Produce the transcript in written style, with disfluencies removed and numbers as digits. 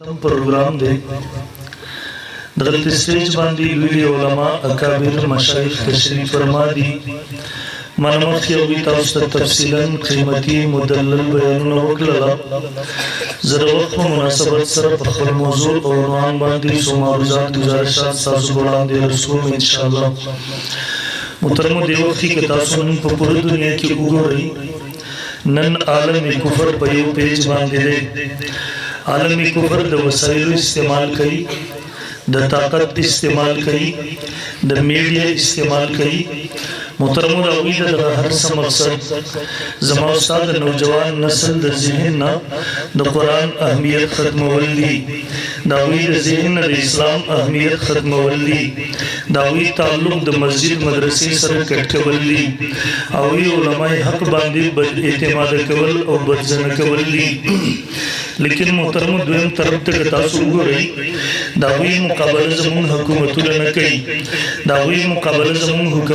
تم پروگرام دے دغلط سٹیج باندی لوی علماء اکابر مشایخ تشریف فرما دی منمخ یوی تاوست تفصیلا قیمتی مدلل بیانون وکللا زر وقت مناسبت سر پخل موضوع اور عنوان باندی سو معروضات گزارشات سازو بڑان دے رسوم انشاءاللہ محترم دے وقتی کے تاسون پا پوری دنیا کی اگو رہی نن عالم کفر پیو پیج باندے دے عالمی کفر د وسائل استعمال کئی د طاقت استعمال کئی د میڈیا استعمال کئی محترم داوی د هر څه مقصد زما استاد نوجوان نسل د ذهن نه د قرآن اهمیت ختمول دي داوی د ذهن د اسلام اهمیت ختمول دي داوی تعلق د مسجد مدرسې سره کټ کول دي او علماء حق باندې بد اعتماد کول او بدزن کول دي لیکن محترم دویم طرف ته تاسو وګورئ داوی مقابله زمون حکومتونه نه کوي داوی مقابله زمون حکومت